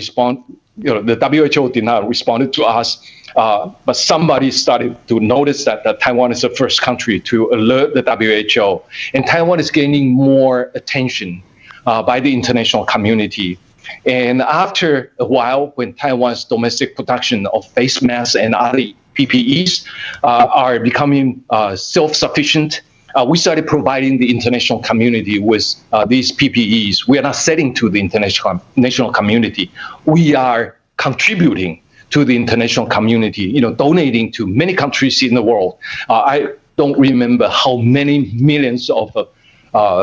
the WHO did not respond to us, but somebody started to notice that Taiwan is the first country to alert the WHO. And Taiwan is gaining more attention by the international community. And after a while, when Taiwan's domestic production of face masks and other PPEs are becoming self-sufficient, we started providing the international community with these PPEs. We are not selling to the international community. We are contributing to the international community, donating to many countries in the world. I don't remember how many millions of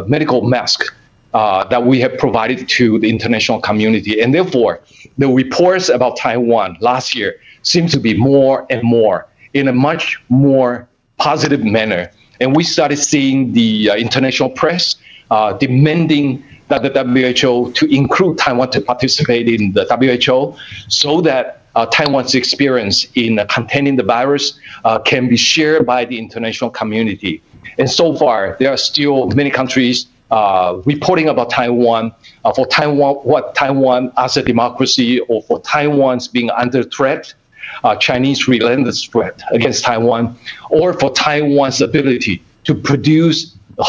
medical masks that we have provided to the international community. And therefore, the reports about Taiwan last year seem to be more and more in a much more positive manner. And we started seeing the international press demanding that the WHO to include Taiwan to participate in the WHO so that Taiwan's experience in containing the virus can be shared by the international community. And so far, there are still many countries reporting about Taiwan, for Taiwan, what Taiwan as a democracy, or for Taiwan's being under threat, Chinese relentless threat against Taiwan, or for Taiwan's ability to produce a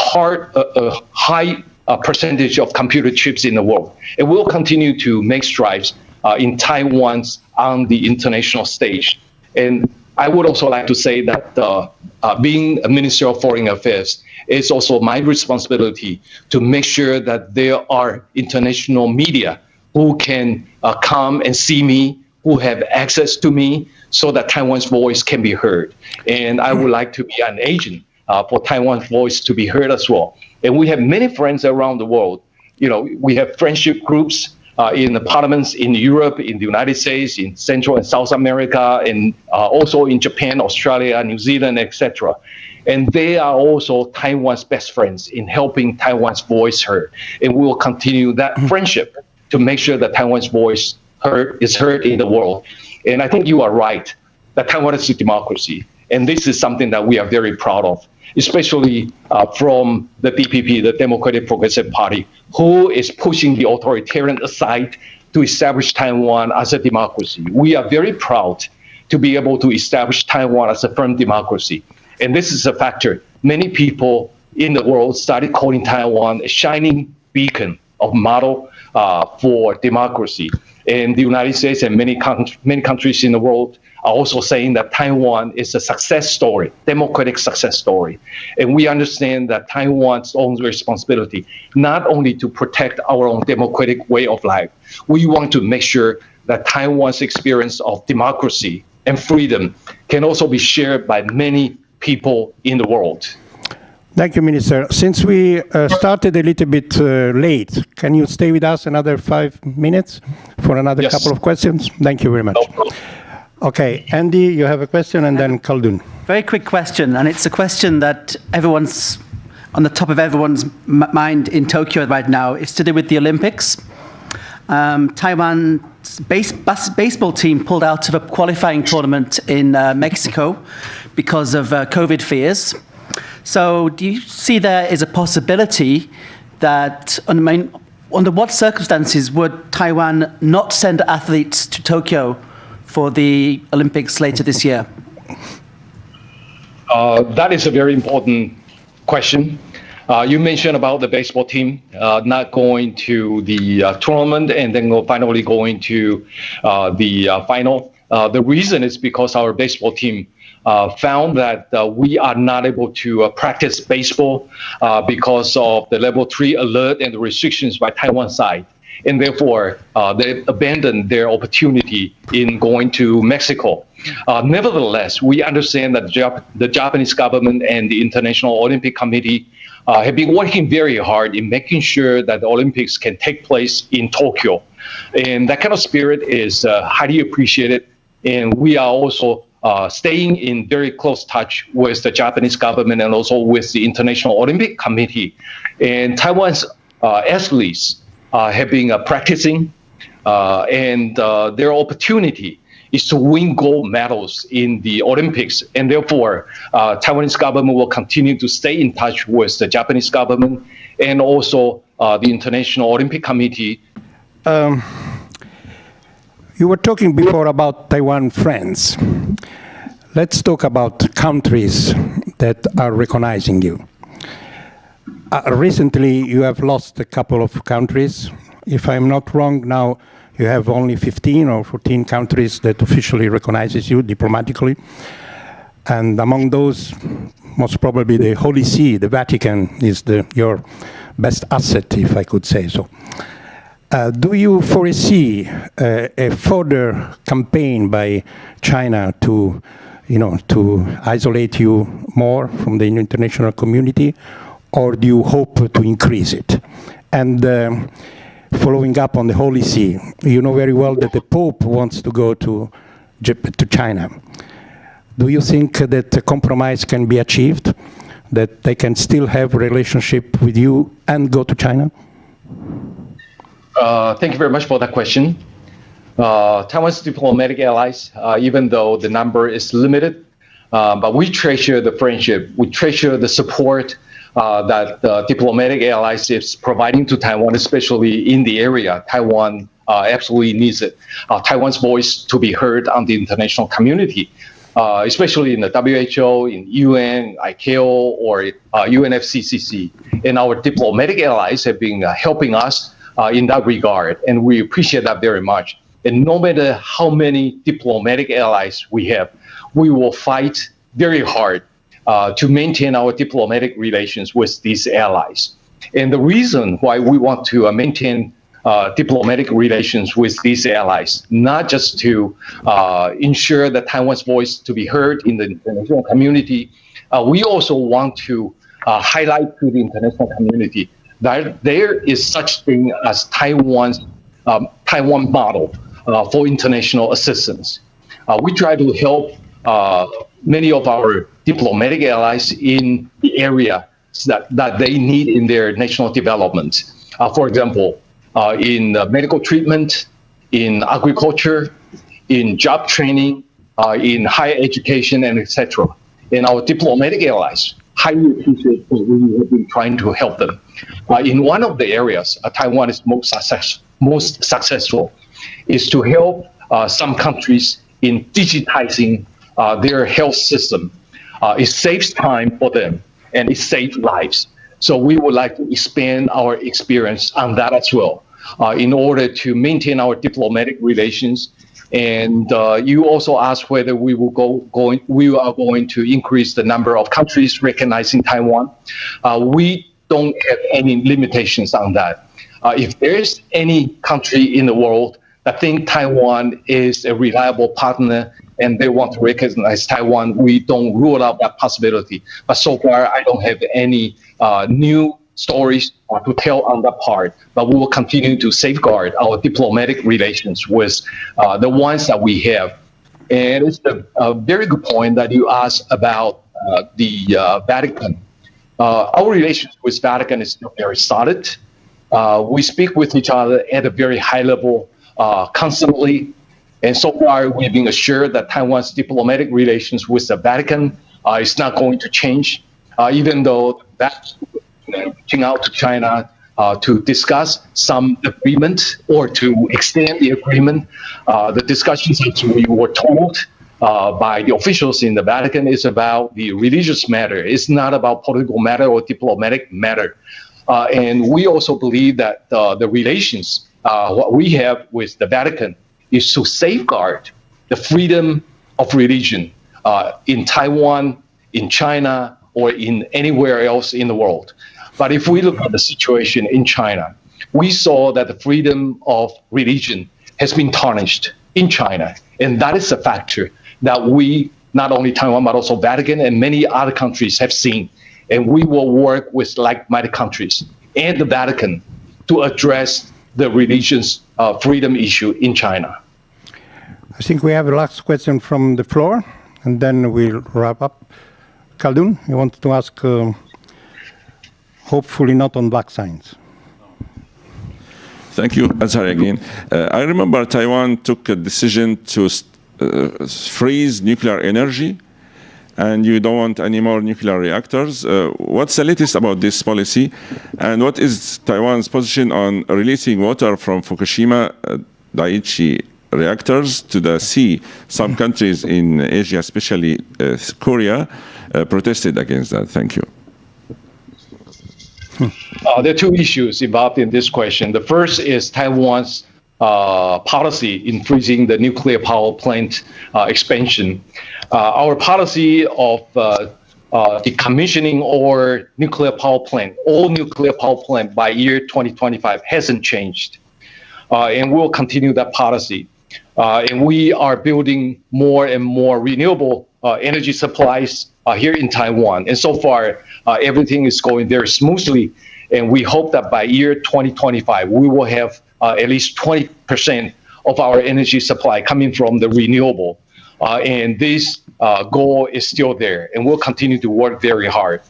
high percentage of computer chips in the world. And we'll continue to make strides in Taiwan's on the international stage. And I would also like to say that being a Minister of Foreign Affairs, it's also my responsibility to make sure that there are international media who can come and see me, who have access to me, so that Taiwan's voice can be heard. And I would like to be an agent for Taiwan's voice to be heard as well. And we have many friends around the world. We have friendship groups in the parliaments in Europe, in the United States, in Central and South America, and also in Japan, Australia, New Zealand, etc. And they are also Taiwan's best friends in helping Taiwan's voice heard. And we will continue that friendship to make sure that Taiwan's voice is heard in the world. And I think you are right, that Taiwan is a democracy. And this is something that we are very proud of, especially from the DPP, the Democratic Progressive Party, who is pushing the authoritarian aside to establish Taiwan as a democracy. We are very proud to be able to establish Taiwan as a firm democracy. And this is a factor. Many people in the world started calling Taiwan a shining beacon of model for democracy. And the United States and many countries in the world are also saying that Taiwan is a success story, democratic success story. And we understand that Taiwan's own responsibility, not only to protect our own democratic way of life, we want to make sure that Taiwan's experience of democracy and freedom can also be shared by many people in the world. Thank you, Minister. Since we started a little bit late, can you stay with us another 5 minutes for another couple of questions? Thank you very much. No. Okay, Andy, you have a question, and then Khaldun. Very quick question, and it's a question that everyone's on the top of everyone's mind in Tokyo right now. It's to do with the Olympics. Taiwan's baseball team pulled out of a qualifying tournament in Mexico because of COVID fears. So do you see there is a possibility that, under what circumstances would Taiwan not send athletes to Tokyo for the Olympics later this year? That is a very important question. You mentioned about the baseball team not going to the tournament and then finally going to the final. The reason is because our baseball team found that we are not able to practice baseball because of the level 3 alert and the restrictions by Taiwan side. And therefore, they abandoned their opportunity in going to Mexico. Nevertheless, we understand that the Japanese government and the International Olympic Committee have been working very hard in making sure that the Olympics can take place in Tokyo. And that kind of spirit is highly appreciated. And we are also staying in very close touch with the Japanese government and also with the International Olympic Committee. And Taiwan's athletes have been practicing, and their opportunity is to win gold medals in the Olympics. And therefore, Taiwanese government will continue to stay in touch with the Japanese government and also the International Olympic Committee. You were talking before about Taiwan friends. Let's talk about countries that are recognizing you. Recently, you have lost a couple of countries. If I'm not wrong, now you have only 15 or 14 countries that officially recognizes you diplomatically. And among those, most probably the Holy See, the Vatican, is your best asset, if I could say so. Do you foresee a further campaign by China to isolate you more from the international community, or do you hope to increase it? And following up on the Holy See, you know very well that the Pope wants to go to China. Do you think that a compromise can be achieved, that they can still have a relationship with you and go to China? Thank you very much for that question. Taiwan's diplomatic allies, even though the number is limited, but we treasure the friendship, we treasure the support that the diplomatic allies is providing to Taiwan, especially in the area. Taiwan absolutely needs it. Taiwan's voice to be heard on the international community, especially in the WHO, in UN, ICAO, or UNFCCC. And our diplomatic allies have been helping us in that regard, and we appreciate that very much. And no matter how many diplomatic allies we have, we will fight very hard to maintain our diplomatic relations with these allies. And the reason why we want to maintain diplomatic relations with these allies, not just to ensure that Taiwan's voice to be heard in the international community, we also want to highlight to the international community that there is such thing as Taiwan model for international assistance. We try to help many of our diplomatic allies in the area that they need in their national development. For example, in medical treatment, in agriculture, in job training, in higher education, and etc. And our diplomatic allies highly appreciate what we have been trying to help them. In one of the areas Taiwan is most successful is to help some countries in digitizing their health system. It saves time for them and it saves lives. So we would like to expand our experience on that as well in order to maintain our diplomatic relations. And you also asked whether we are going to increase the number of countries recognizing Taiwan. We don't have any limitations on that. If there is any country in the world that think Taiwan is a reliable partner and they want to recognize Taiwan, we don't rule out that possibility. But so far, I don't have any new stories to tell on that part, but we will continue to safeguard our diplomatic relations with the ones that we have. And it's a very good point that you asked about the Vatican. Our relations with Vatican is still very solid. We speak with each other at a very high level constantly. And so far, we've been assured that Taiwan's diplomatic relations with the Vatican is not going to change, even though that's reaching out to China to discuss some agreement or to extend the agreement. The discussions that we were told by the officials in the Vatican is about the religious matter. It's not about political matter or diplomatic matter. And we also believe that the relations what we have with the Vatican is to safeguard the freedom of religion in Taiwan, in China, or in anywhere else in the world. But if we look at the situation in China, we saw that the freedom of religion has been tarnished in China. And that is a factor that we, not only Taiwan, but also Vatican and many other countries have seen. And we will work with like-minded countries and the Vatican to address the religion's freedom issue in China. I think we have a last question from the floor, and then we'll wrap up. Khaldun, you want to ask, hopefully not on black signs. Thank you, Azhar, again. I remember Taiwan took a decision to freeze nuclear energy, and you don't want any more nuclear reactors. What's the latest about this policy, and what is Taiwan's position on releasing water from Fukushima Daiichi reactors to the sea? Some countries in Asia, especially Korea, protested against that. Thank you. There are two issues involved in this question. The first is Taiwan's policy in freezing the nuclear power plant expansion. Our policy of decommissioning all nuclear power plant by year 2025 hasn't changed. And we'll continue that policy. And we are building more and more renewable energy supplies here in Taiwan. And so far, everything is going very smoothly. And we hope that by year 2025, we will have at least 20% of our energy supply coming from the renewable. And this goal is still there. And we'll continue to work very hard.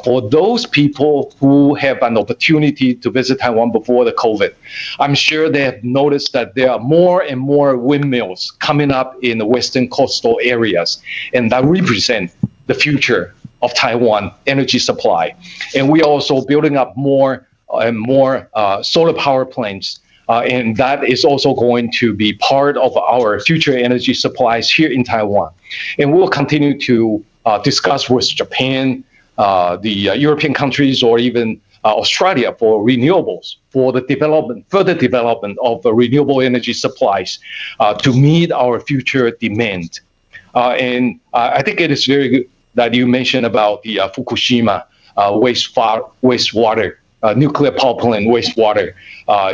For those people who have an opportunity to visit Taiwan before the COVID, I'm sure they have noticed that there are more and more windmills coming up in the western coastal areas, and that represent the future of Taiwan energy supply. And we are also building up more and more solar power plants, and that is also going to be part of our future energy supplies here in Taiwan. And we'll continue to discuss with Japan, the European countries, or even Australia for renewables, for the further development of renewable energy supplies to meet our future demand. And I think it is very good that you mentioned about the Fukushima wastewater, nuclear power plant wastewater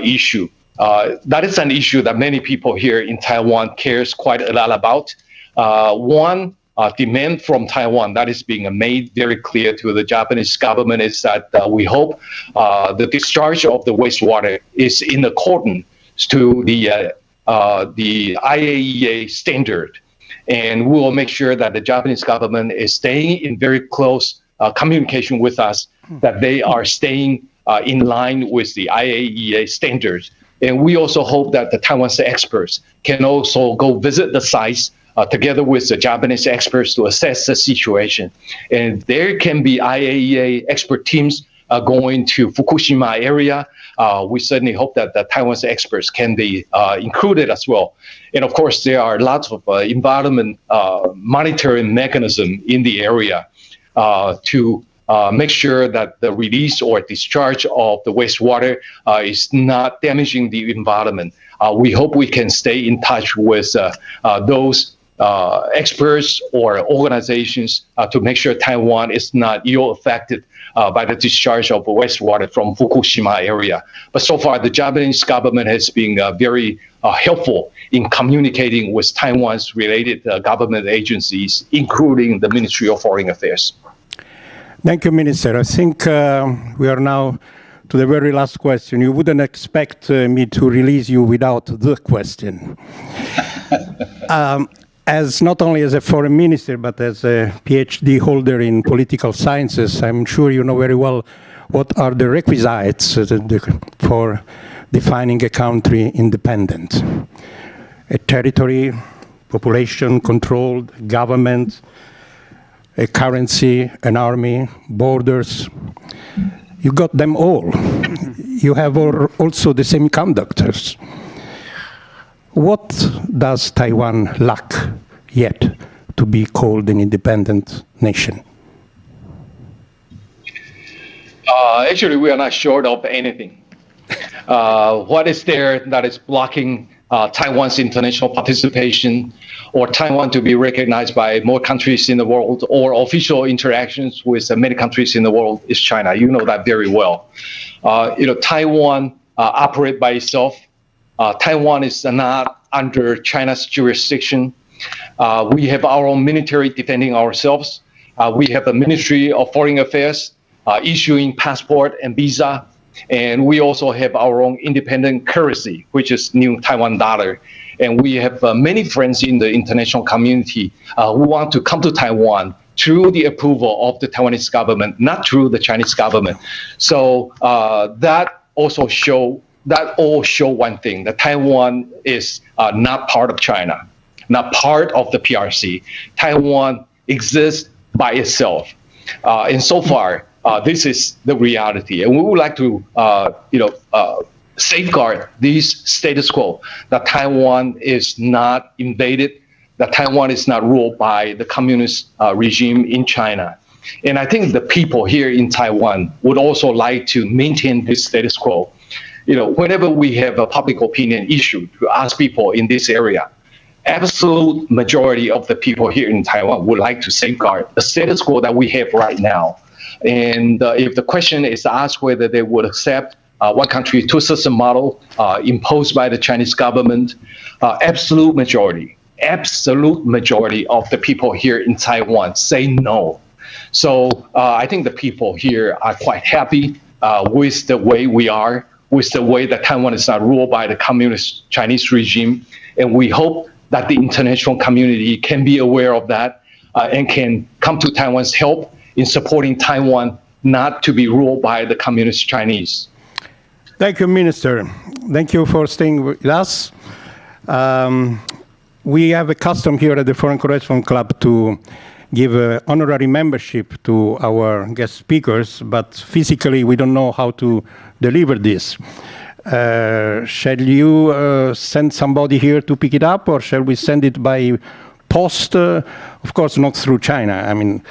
issue. That is an issue that many people here in Taiwan cares quite a lot about. One demand from Taiwan that is being made very clear to the Japanese government is that we hope the discharge of the wastewater is in accordance to the IAEA standard. And we will make sure that the Japanese government is staying in very close communication with us, that they are staying in line with the IAEA standards. And we also hope that the Taiwanese experts can also go visit the sites together with the Japanese experts to assess the situation. And there can be IAEA expert teams going to Fukushima area. We certainly hope that the Taiwanese experts can be included as well. And of course, there are lots of environment monitoring mechanism in the area to make sure that the release or discharge of the wastewater is not damaging the environment. We hope we can stay in touch with those experts or organizations to make sure Taiwan is not ill affected by the discharge of wastewater from Fukushima area. But so far, the Japanese government has been very helpful in communicating with Taiwan's related government agencies, including the Ministry of Foreign Affairs. Thank you, Minister. I think we are now to the very last question. You wouldn't expect me to release you without the question. As not only as a foreign minister, but as a PhD holder in political sciences, I'm sure you know very well what are the requisites for defining a country independent. A territory, population controlled, government, a currency, an army, borders. You got them all. You have also the semiconductors. What does Taiwan lack yet to be called an independent nation? Actually, we are not short of anything. What is there that is blocking Taiwan's international participation or Taiwan to be recognized by more countries in the world or official interactions with many countries in the world is China. You know that very well. Taiwan operates by itself. Taiwan is not under China's jurisdiction. We have our own military defending ourselves. We have a Ministry of Foreign Affairs issuing passport and visa. And we also have our own independent currency, which is New Taiwan dollar. And we have many friends in the international community who want to come to Taiwan through the approval of the Taiwanese government, not through the Chinese government. So that all show one thing, that Taiwan is not part of China. not part of the PRC. Taiwan exists by itself. And so far, this is the reality. And we would like to, safeguard this status quo, that Taiwan is not invaded, that Taiwan is not ruled by the communist regime in China. And I think the people here in Taiwan would also like to maintain this status quo. Whenever we have a public opinion issue to ask people in this area, absolute majority of the people here in Taiwan would like to safeguard the status quo that we have right now. And if the question is asked whether they would accept one country, two system model imposed by the Chinese government, absolute majority of the people here in Taiwan say no. So I think the people here are quite happy with the way we are, with the way that Taiwan is not ruled by the communist Chinese regime. And we hope that the international community can be aware of that and can come to Taiwan's help in supporting Taiwan not to be ruled by the communist Chinese. Thank you, Minister. Thank you for staying with us. We have a custom here at the Foreign Correspondents Club to give honorary membership to our guest speakers, but physically we don't know how to deliver this. Shall you send somebody here to pick it up, or shall we send it by post? Of course, not through China. I mean,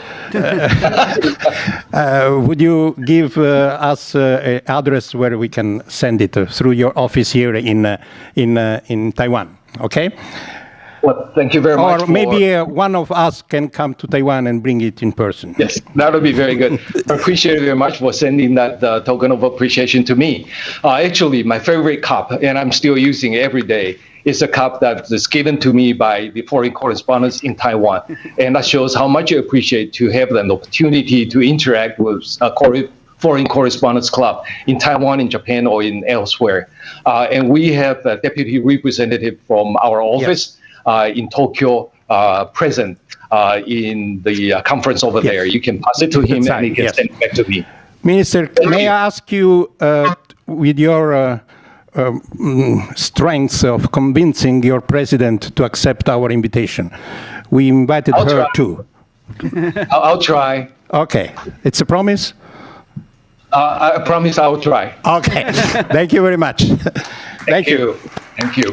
would you give us an address where we can send it through your office here in Taiwan? Okay. Well, thank you very much. Or maybe one of us can come to Taiwan and bring it in person. Yes, that would be very good. I appreciate it very much for sending that token of appreciation to me. Actually, my favorite cup, and I'm still using it every day, is a cup that is given to me by the foreign correspondents in Taiwan. And that shows how much I appreciate to have an opportunity to interact with Foreign Correspondents Club in Taiwan, in Japan, or in elsewhere. And we have a deputy representative from our office in Tokyo present in the conference over there. You can pass it to him and he can send it back to me. Minister, may I ask you, with your strengths of convincing your president to accept our invitation? We invited her too. I'll try. Okay. It's a promise? I promise I'll try. Okay. Thank you very much. Thank you. Thank you.